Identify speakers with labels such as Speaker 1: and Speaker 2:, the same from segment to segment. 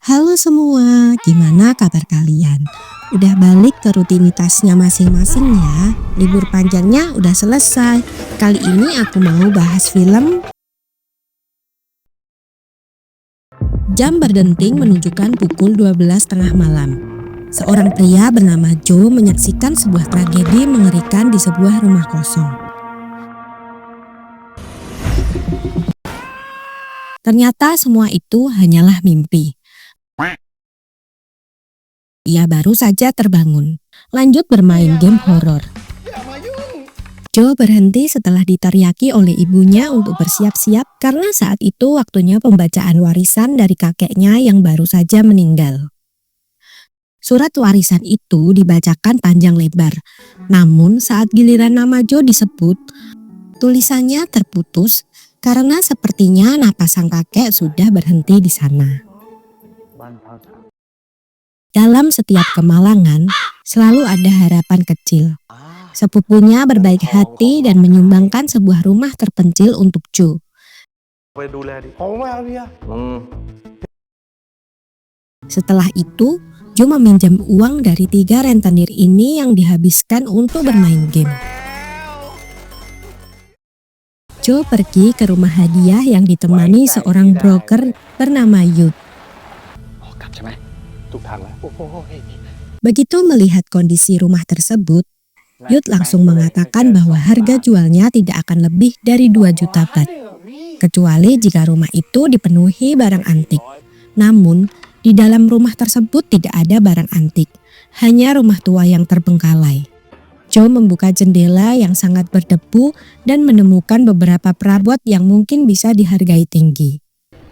Speaker 1: Halo semua, gimana kabar kalian? Udah balik ke rutinitasnya masing-masing ya? Libur panjangnya udah selesai. Kali ini aku mau bahas film. Jam berdenting menunjukkan pukul 12 tengah malam. Seorang pria bernama Joe menyaksikan sebuah tragedi mengerikan di sebuah rumah kosong. Ternyata semua itu hanyalah mimpi. Ia baru saja terbangun, lanjut bermain game horor. Joe berhenti setelah diteriaki oleh ibunya untuk bersiap-siap karena saat itu waktunya pembacaan warisan dari kakeknya yang baru saja meninggal. Surat warisan itu dibacakan panjang lebar, namun saat giliran nama Joe disebut, tulisannya terputus karena sepertinya napas sang kakek sudah berhenti di sana. Dalam setiap kemalangan, selalu ada harapan kecil. Sepupunya berbaik hati dan menyumbangkan sebuah rumah terpencil untuk Joe. Setelah itu, Joe meminjam uang dari 3 rentenir ini yang dihabiskan untuk bermain game. Joe pergi ke rumah hadiah yang ditemani seorang broker bernama Yud. Begitu melihat kondisi rumah tersebut, Yud langsung mengatakan bahwa harga jualnya tidak akan lebih dari 2 juta baht, kecuali jika rumah itu dipenuhi barang antik. Namun, di dalam rumah tersebut tidak ada barang antik, hanya rumah tua yang terbengkalai. Joe membuka jendela yang sangat berdebu dan menemukan beberapa perabot yang mungkin bisa dihargai tinggi.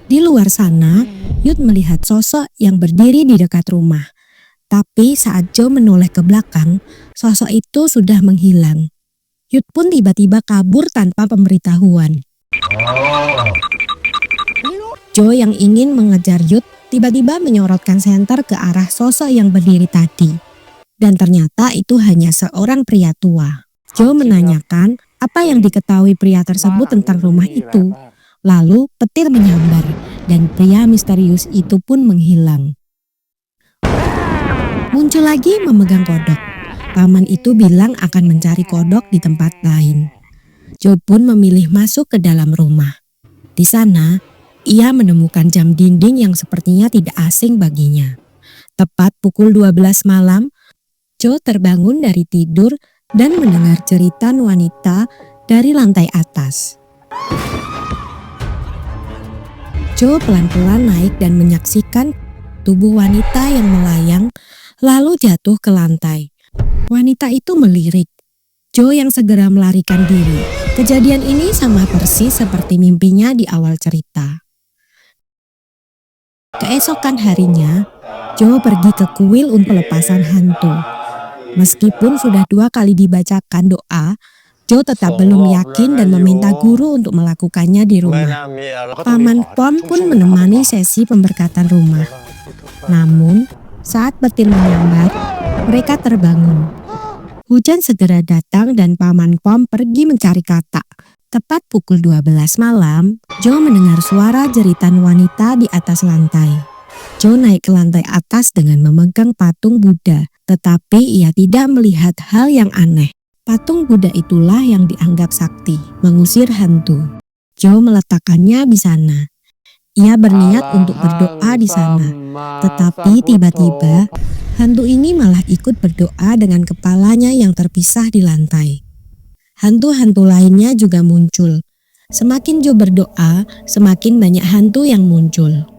Speaker 1: Di luar sana, Yud melihat sosok yang berdiri di dekat rumah. Tapi saat Joe menoleh ke belakang, sosok itu sudah menghilang. Yud pun tiba-tiba kabur tanpa pemberitahuan. Joe yang ingin mengejar Yud tiba-tiba menyorotkan senter ke arah sosok yang berdiri tadi. Dan ternyata itu hanya seorang pria tua. Joe menanyakan apa yang diketahui pria tersebut tentang rumah itu. Lalu petir menyambar dan pria misterius itu pun menghilang. Muncul lagi memegang kodok. Paman itu bilang akan mencari kodok di tempat lain. Joe pun memilih masuk ke dalam rumah. Di sana, ia menemukan jam dinding yang sepertinya tidak asing baginya. Tepat pukul 12 malam, Joe terbangun dari tidur dan mendengar jeritan wanita dari lantai atas. Joe pelan-pelan naik dan menyaksikan tubuh wanita yang melayang lalu jatuh ke lantai. Wanita itu melirik. Joe yang segera melarikan diri. Kejadian ini sama persis seperti mimpinya di awal cerita. Keesokan harinya, Joe pergi ke kuil untuk pelepasan hantu. Meskipun sudah 2 kali dibacakan doa, Joe tetap belum yakin dan meminta guru untuk melakukannya di rumah. Paman Pom pun menemani sesi pemberkatan rumah. Namun, saat petir menyambar, mereka terbangun. Hujan segera datang dan Paman Pom pergi mencari katak. Tepat pukul 12 malam, Joe mendengar suara jeritan wanita di atas lantai. Joe naik ke lantai atas dengan memegang patung Buddha, tetapi ia tidak melihat hal yang aneh. Patung Buddha itulah yang dianggap sakti, mengusir hantu. Joe meletakkannya di sana. Ia berniat untuk berdoa di sana, tetapi tiba-tiba hantu ini malah ikut berdoa dengan kepalanya yang terpisah di lantai. Hantu-hantu lainnya juga muncul. Semakin Joe berdoa, semakin banyak hantu yang muncul.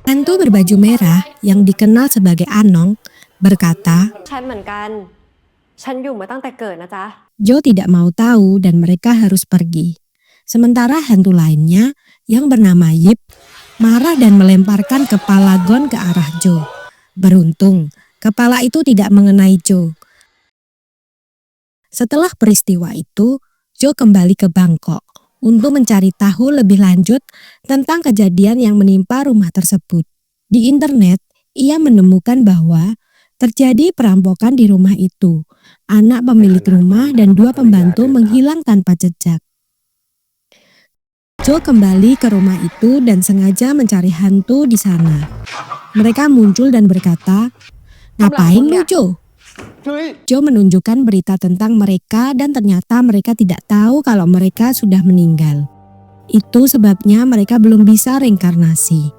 Speaker 1: Hantu berbaju merah yang dikenal sebagai Anong berkata, Joe tidak mau tahu dan mereka harus pergi. Sementara hantu lainnya yang bernama Yip marah dan melemparkan kepala Gon ke arah Joe. Beruntung, kepala itu tidak mengenai Joe. Setelah peristiwa itu, Joe kembali ke Bangkok untuk mencari tahu lebih lanjut tentang kejadian yang menimpa rumah tersebut. Di internet, ia menemukan bahwa terjadi perampokan di rumah itu. Anak pemilik rumah dan 2 pembantu menghilang tanpa jejak. Jo kembali ke rumah itu dan sengaja mencari hantu di sana. Mereka muncul dan berkata, "Ngapain lu, Jo?" Jo menunjukkan berita tentang mereka dan ternyata mereka tidak tahu kalau mereka sudah meninggal. Itu sebabnya mereka belum bisa reinkarnasi.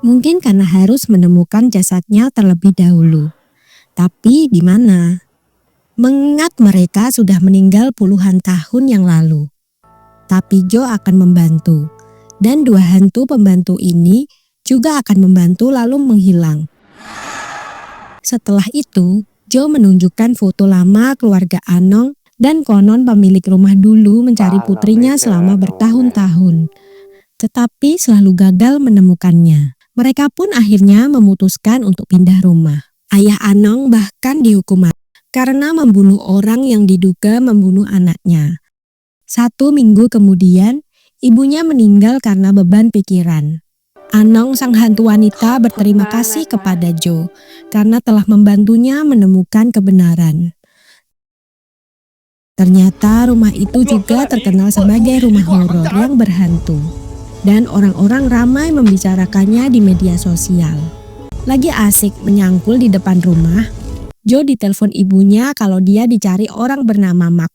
Speaker 1: Mungkin karena harus menemukan jasadnya terlebih dahulu. Tapi di mana? Mengingat mereka sudah meninggal puluhan tahun yang lalu. Tapi Jo akan membantu. Dan dua hantu pembantu ini juga akan membantu lalu menghilang. Setelah itu, Jo menunjukkan foto lama keluarga Anong dan konon pemilik rumah dulu mencari putrinya selama bertahun-tahun. Tetapi selalu gagal menemukannya. Mereka pun akhirnya memutuskan untuk pindah rumah. Ayah Anong bahkan dihukum mati karena membunuh orang yang diduga membunuh anaknya. 1 minggu kemudian, ibunya meninggal karena beban pikiran. Anong sang hantu wanita berterima kasih kepada Jo karena telah membantunya menemukan kebenaran. Ternyata rumah itu juga terkenal sebagai rumah horor yang berhantu. Dan orang-orang ramai membicarakannya di media sosial. Lagi asik menyangkul di depan rumah, Jo ditelepon ibunya kalau dia dicari orang bernama Mark.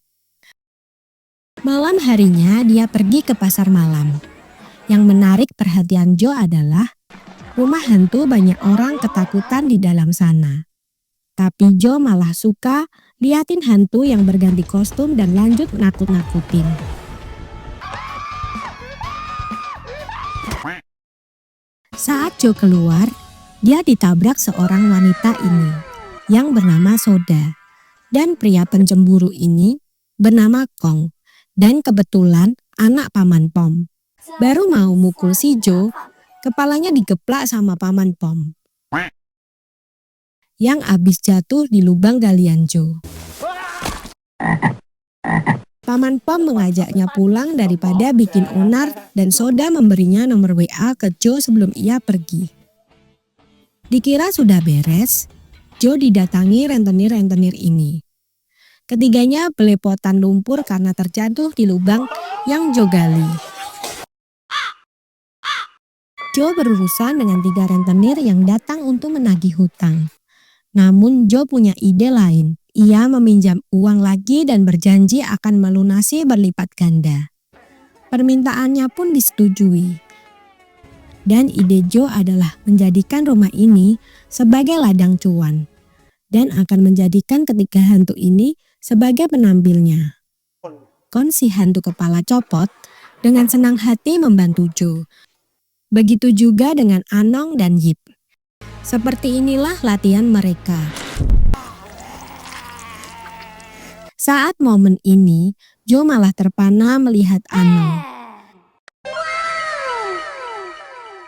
Speaker 1: Malam harinya dia pergi ke pasar malam. Yang menarik perhatian Jo adalah rumah hantu banyak orang ketakutan di dalam sana. Tapi Jo malah suka liatin hantu yang berganti kostum dan lanjut nakut-nakutin. Saat Jo keluar, dia ditabrak seorang wanita ini yang bernama Soda. Dan pria pencemburu ini bernama Kong. Dan kebetulan anak Paman Pom. Baru mau mukul si Jo, kepalanya digeplak sama Paman Pom. Yang abis jatuh di lubang galian Jo. Paman Pom mengajaknya pulang daripada bikin onar dan Soda memberinya nomor WA ke Jo sebelum ia pergi. Dikira sudah beres, Jo didatangi rentenir-rentenir ini. Ketiganya belepotan lumpur karena terjatuh di lubang yang Jo gali. Jo berurusan dengan 3 rentenir yang datang untuk menagih hutang. Namun Jo punya ide lain. Ia meminjam uang lagi dan berjanji akan melunasi berlipat ganda. Permintaannya pun disetujui. Dan ide Jo adalah menjadikan rumah ini sebagai ladang cuan. Dan akan menjadikan ketiga hantu ini sebagai penampilnya. Kon si hantu kepala copot dengan senang hati membantu Jo. Begitu juga dengan Anong dan Yip. Seperti inilah latihan mereka. Saat momen ini, Jo malah terpana melihat Anong.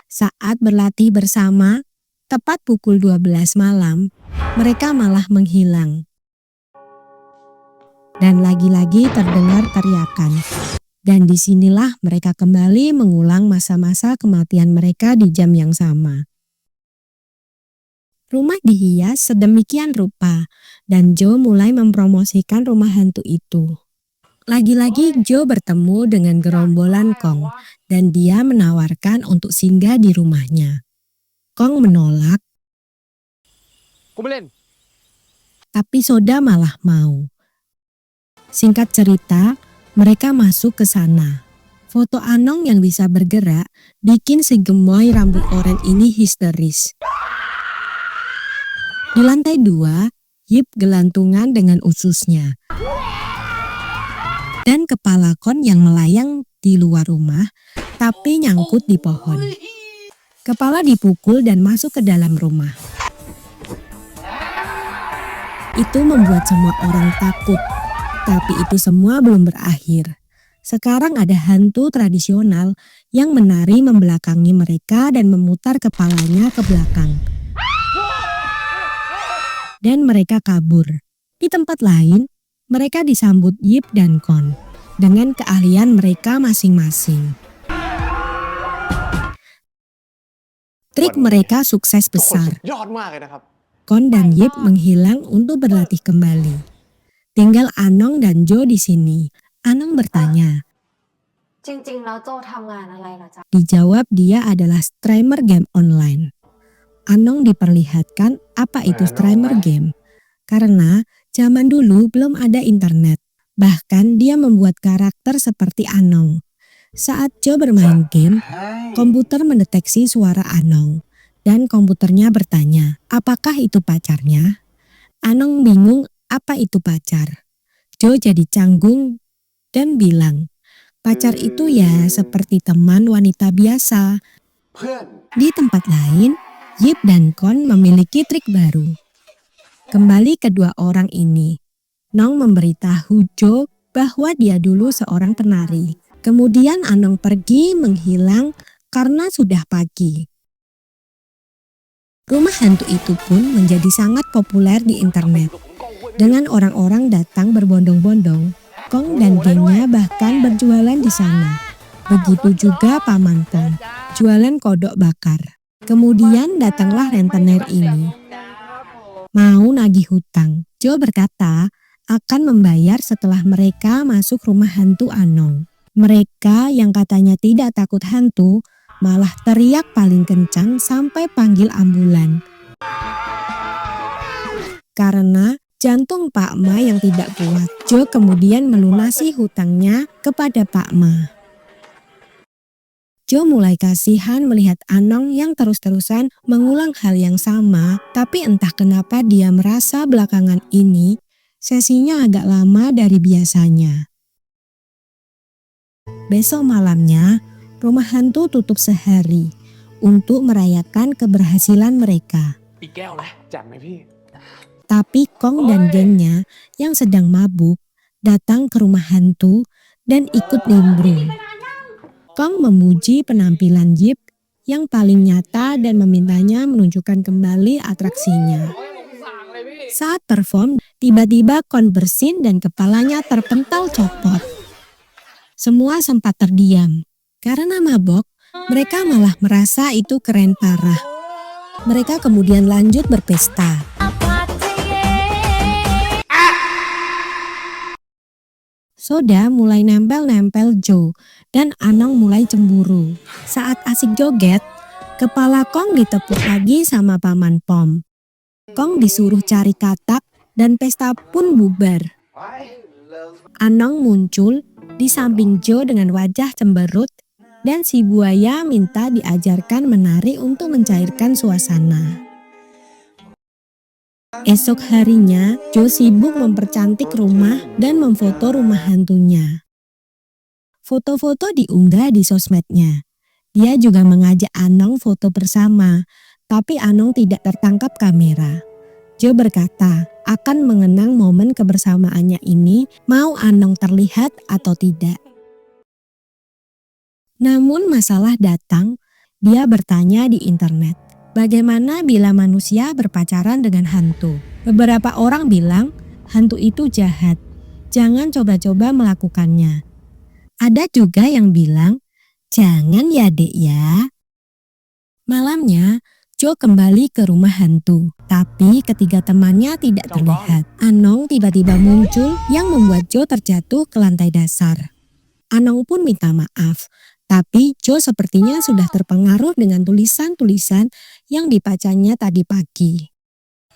Speaker 1: Saat berlatih bersama, tepat pukul 12 malam, mereka malah menghilang. Dan lagi-lagi terdengar teriakan. Dan disinilah mereka kembali mengulang masa-masa kematian mereka di jam yang sama. Rumah dihias sedemikian rupa dan Jo mulai mempromosikan rumah hantu itu. Lagi-lagi Jo bertemu dengan gerombolan Kong dan dia menawarkan untuk singgah di rumahnya. Kong menolak, tapi Soda malah mau. Singkat cerita, mereka masuk ke sana. Foto Anong yang bisa bergerak bikin si gemoy rambut oranye ini histeris. Di lantai 2, Yip gelantungan dengan ususnya. Dan kepala Kon yang melayang di luar rumah, tapi nyangkut di pohon. Kepala dipukul dan masuk ke dalam rumah. Itu membuat semua orang takut. Tapi itu semua belum berakhir. Sekarang ada hantu tradisional yang menari membelakangi mereka dan memutar kepalanya ke belakang. Dan mereka kabur. Di tempat lain, mereka disambut Yip dan Kon dengan keahlian mereka masing-masing. Trik mereka sukses besar. Kon dan Yip menghilang untuk berlatih kembali. Tinggal Anong dan Jo di sini. Anong bertanya,
Speaker 2: จริงๆแล้วโจทำงานอะไรเหรอจ๊ะ?
Speaker 1: Dijawab dia adalah streamer game online. Anong diperlihatkan apa itu streamer game. Karena zaman dulu belum ada internet. Bahkan dia membuat karakter seperti Anong. Saat Jo bermain game, komputer mendeteksi suara Anong. Dan komputernya bertanya, apakah itu pacarnya? Anong bingung apa itu pacar. Jo jadi canggung dan bilang, pacar itu ya seperti teman wanita biasa. Di tempat lain, Yip dan Kon memiliki trik baru. Kembali kedua orang ini, Nong memberitahu Jo bahwa dia dulu seorang penari. Kemudian Anong pergi menghilang karena sudah pagi. Rumah hantu itu pun menjadi sangat populer di internet. Dengan orang-orang datang berbondong-bondong, Kong dan gengnya bahkan berjualan di sana. Begitu juga Paman Pom, jualan kodok bakar. Kemudian datanglah rentenir ini. Mau nagih hutang. Jo berkata akan membayar setelah mereka masuk rumah hantu Anong. Mereka yang katanya tidak takut hantu, malah teriak paling kencang sampai panggil ambulan. Karena jantung Pak Ma yang tidak kuat, Jo kemudian melunasi hutangnya kepada Pak Ma. Jo mulai kasihan melihat Anong yang terus-terusan mengulang hal yang sama, tapi entah kenapa dia merasa belakangan ini sesinya agak lama dari biasanya. Besok malamnya, rumah hantu tutup sehari untuk merayakan keberhasilan mereka. Tapi Kong dan gengnya yang sedang mabuk datang ke rumah hantu dan ikut nimbrung. Kong memuji penampilan Yip yang paling nyata dan memintanya menunjukkan kembali atraksinya. Saat perform, tiba-tiba Kon bersin dan kepalanya terpental copot. Semua sempat terdiam. Karena mabok, mereka malah merasa itu keren parah. Mereka kemudian lanjut berpesta. Soda mulai nempel-nempel Jo dan Anong mulai cemburu. Saat asik joget, kepala Kong ditepuk lagi sama Paman Pom. Kong disuruh cari katak dan pesta pun bubar. Anong muncul di samping Jo dengan wajah cemberut dan si buaya minta diajarkan menari untuk mencairkan suasana. Esok harinya, Jo sibuk mempercantik rumah dan memfoto rumah hantunya. Foto-foto diunggah di sosmednya. Dia juga mengajak Anong foto bersama, tapi Anong tidak tertangkap kamera. Jo berkata akan mengenang momen kebersamaannya ini, mau Anong terlihat atau tidak. Namun masalah datang, dia bertanya di internet. Bagaimana bila manusia berpacaran dengan hantu? Beberapa orang bilang hantu itu jahat, jangan coba-coba melakukannya. Ada juga yang bilang, jangan ya dek ya. Malamnya, Jo kembali ke rumah hantu, tapi ketiga temannya tidak terlihat. Anong tiba-tiba muncul yang membuat Jo terjatuh ke lantai dasar. Anong pun minta maaf. Tapi Jo sepertinya sudah terpengaruh dengan tulisan-tulisan yang dibacanya tadi pagi.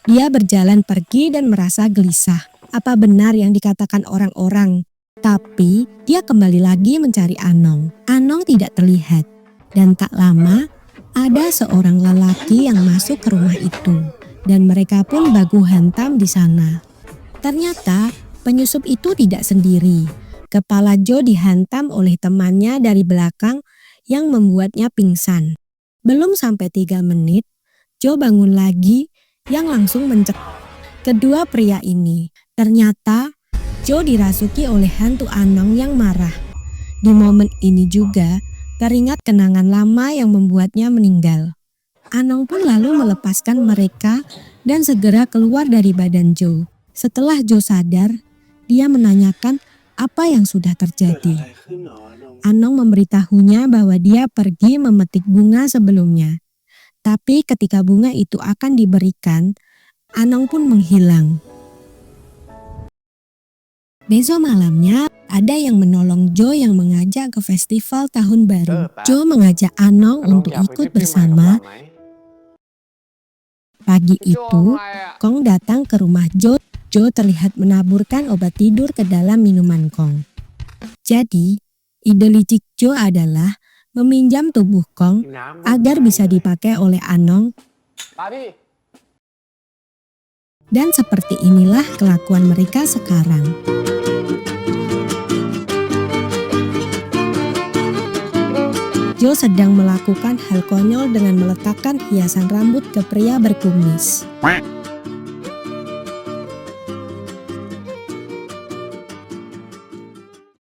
Speaker 1: Dia berjalan pergi dan merasa gelisah. Apa benar yang dikatakan orang-orang? Tapi dia kembali lagi mencari Anong. Anong tidak terlihat. Dan tak lama ada seorang lelaki yang masuk ke rumah itu. Dan mereka pun baku hantam di sana. Ternyata penyusup itu tidak sendiri. Kepala Jo dihantam oleh temannya dari belakang yang membuatnya pingsan. Belum sampai 3 menit, Jo bangun lagi yang langsung mencekik kedua pria ini. Ternyata Jo dirasuki oleh hantu Anong yang marah. Di momen ini juga teringat kenangan lama yang membuatnya meninggal. Anong pun lalu melepaskan mereka dan segera keluar dari badan Jo. Setelah Jo sadar, dia menanyakan apa yang sudah terjadi. Anong memberitahunya bahwa dia pergi memetik bunga sebelumnya. Tapi ketika bunga itu akan diberikan, Anong pun menghilang. Besok malamnya ada yang menolong Joe yang mengajak ke festival tahun baru. Joe mengajak Anong untuk ikut bersama. Pagi itu, Kong datang ke rumah Joe. Joe terlihat menaburkan obat tidur ke dalam minuman Kong. Jadi, ide licik Joe adalah meminjam tubuh Kong agar bisa dipakai oleh Anong. Dan seperti inilah kelakuan mereka sekarang. Joe sedang melakukan hal konyol dengan meletakkan hiasan rambut ke pria berkumis.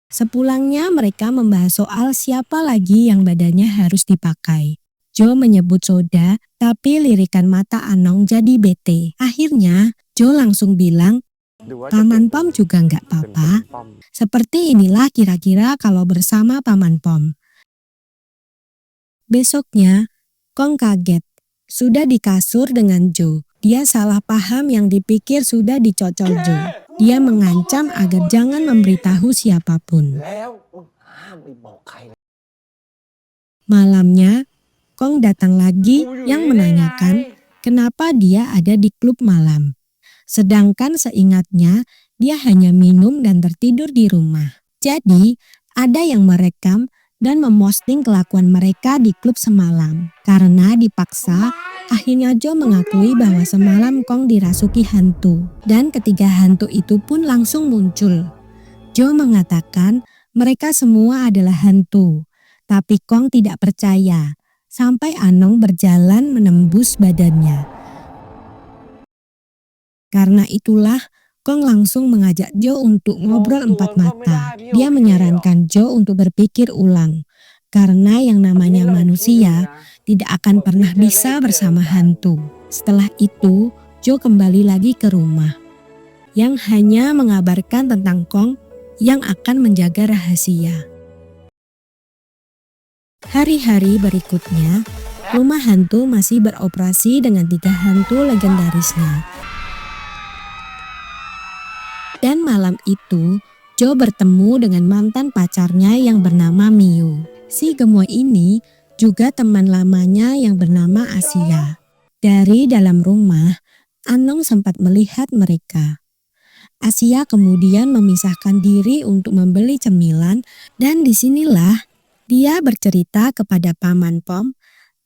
Speaker 1: Sepulangnya mereka membahas soal siapa lagi yang badannya harus dipakai. Joe menyebut soda, tapi lirikan mata Anong jadi bete. Akhirnya, Joe langsung bilang, Paman Pom juga nggak apa-apa. Seperti inilah kira-kira kalau bersama Paman Pom. Besoknya, Kong kaget. Sudah di kasur dengan Joe. Dia salah paham yang dipikir sudah dicocol Joe. Dia mengancam agar jangan memberitahu siapapun. Malamnya, Kong datang lagi yang menanyakan kenapa dia ada di klub malam. Sedangkan seingatnya, dia hanya minum dan tertidur di rumah. Jadi, ada yang merekam dan memosting kelakuan mereka di klub semalam. Karena dipaksa, akhirnya Joe mengakui bahwa semalam Kong dirasuki hantu. Dan ketiga hantu itu pun langsung muncul. Joe mengatakan mereka semua adalah hantu. Tapi Kong tidak percaya. Sampai Anong berjalan menembus badannya. Karena itulah Kong langsung mengajak Joe untuk ngobrol empat mata. Dia menyarankan Joe untuk berpikir ulang. Karena yang namanya manusia tidak akan pernah bisa bersama hantu. Setelah itu, Joe kembali lagi ke rumah. Yang hanya mengabarkan tentang Kong yang akan menjaga rahasia. Hari-hari berikutnya, rumah hantu masih beroperasi dengan 3 hantu legendarisnya. Dan malam itu, Joe bertemu dengan mantan pacarnya yang bernama Miu. Si gemoy ini juga teman lamanya yang bernama Asia. Dari dalam rumah, Anong sempat melihat mereka. Asia kemudian memisahkan diri untuk membeli cemilan dan disinilah dia bercerita kepada Paman Pom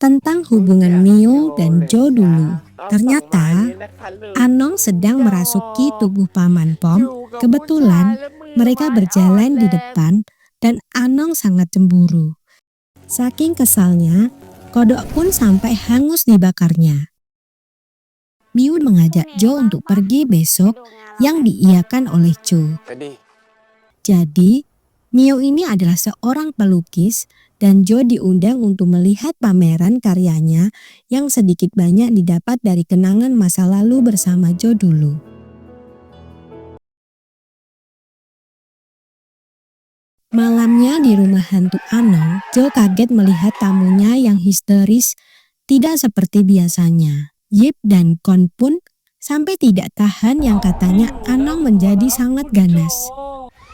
Speaker 1: tentang hubungan Miu dan Joe dulu. Ternyata Anong sedang merasuki tubuh Paman Pom. Kebetulan mereka berjalan di depan dan Anong sangat cemburu. Saking kesalnya, kodok pun sampai hangus dibakarnya. Miu mengajak Joe untuk pergi besok yang diiyakan oleh Joe. Jadi, Miu ini adalah seorang pelukis dan Joe diundang untuk melihat pameran karyanya yang sedikit banyak didapat dari kenangan masa lalu bersama Joe dulu. Malamnya di rumah hantu Anong, Joe kaget melihat tamunya yang histeris tidak seperti biasanya. Yip dan Kon pun sampai tidak tahan yang katanya Anong menjadi sangat ganas.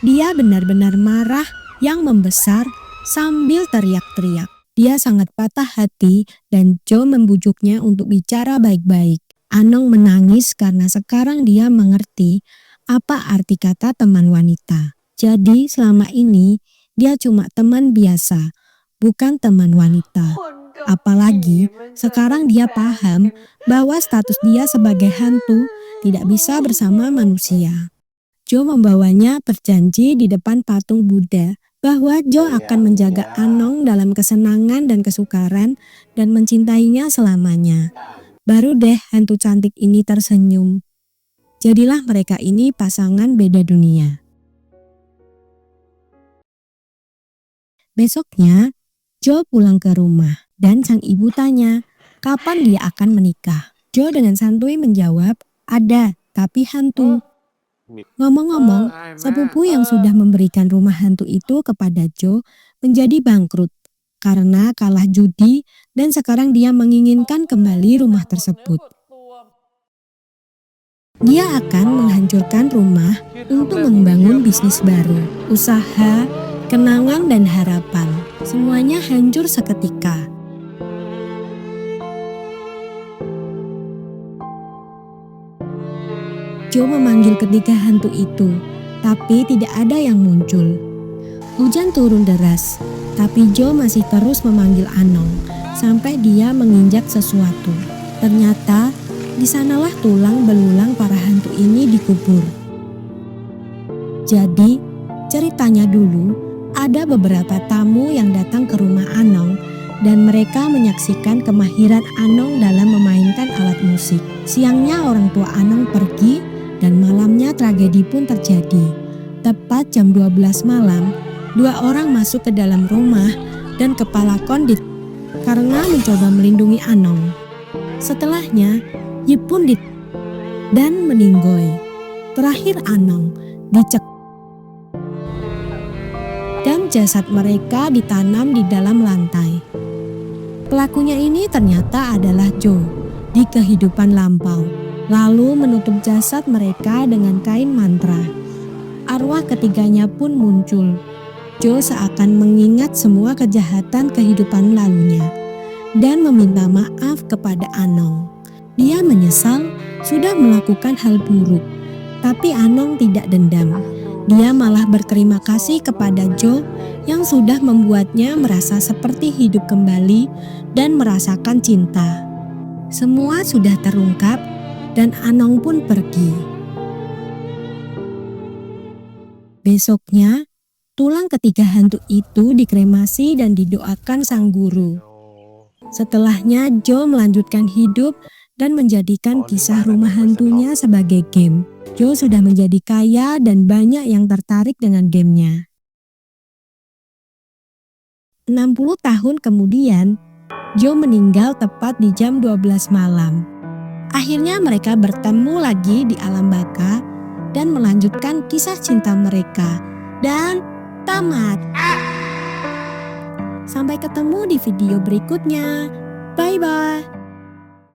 Speaker 1: Dia benar-benar marah yang membesar sambil teriak-teriak. Dia sangat patah hati dan Joe membujuknya untuk bicara baik-baik. Anong menangis karena sekarang dia mengerti apa arti kata teman wanita. Jadi selama ini dia cuma teman biasa, bukan teman wanita. Apalagi sekarang dia paham bahwa status dia sebagai hantu tidak bisa bersama manusia. Joe membawanya berjanji di depan patung Buddha bahwa Joe akan menjaga Anong dalam kesenangan dan kesukaran dan mencintainya selamanya. Baru deh hantu cantik ini tersenyum. Jadilah mereka ini pasangan beda dunia. Besoknya, Joe pulang ke rumah dan sang ibu tanya kapan dia akan menikah. Joe dengan santuy menjawab, ada, tapi hantu. Ngomong-ngomong, sepupu yang sudah memberikan rumah hantu itu kepada Joe menjadi bangkrut karena kalah judi dan sekarang dia menginginkan kembali rumah tersebut. Dia akan menghancurkan rumah untuk membangun bisnis baru, usaha, kenangan dan harapan. Semuanya hancur seketika. Joe memanggil ketiga hantu itu, tapi tidak ada yang muncul. Hujan turun deras, tapi Joe masih terus memanggil Anong sampai dia menginjak sesuatu. Ternyata di sanalah tulang belulang para hantu ini dikubur. Jadi, ceritanya dulu ada beberapa tamu yang datang ke rumah Anong dan mereka menyaksikan kemahiran Anong dalam memainkan alat musik. Siangnya orang tua Anong pergi dan malamnya tragedi pun terjadi. Tepat jam 12 malam, 2 orang masuk ke dalam rumah dan kepala kondit karena mencoba melindungi Anong. Setelahnya, Yip pun dan meninggoy. Terakhir Anong dicek dan jasad mereka ditanam di dalam lantai. Pelakunya ini ternyata adalah Joe di kehidupan lampau, lalu menutup jasad mereka dengan kain mantra. Arwah ketiganya pun muncul. Joe seakan mengingat semua kejahatan kehidupan lalunya dan meminta maaf kepada Anong. Dia menyesal sudah melakukan hal buruk, tapi Anong tidak dendam. Dia malah berterima kasih kepada Joe yang sudah membuatnya merasa seperti hidup kembali dan merasakan cinta. Semua sudah terungkap dan Anong pun pergi. Besoknya, tulang ketiga hantu itu dikremasi dan didoakan sang guru. Setelahnya, Joe melanjutkan hidup dan menjadikan kisah rumah hantunya sebagai game. Joe sudah menjadi kaya dan banyak yang tertarik dengan gamenya. 60 tahun kemudian, Joe meninggal tepat di jam 12 malam. Akhirnya mereka bertemu lagi di alam baka dan melanjutkan kisah cinta mereka. Dan tamat. Sampai ketemu di video berikutnya. Bye-bye.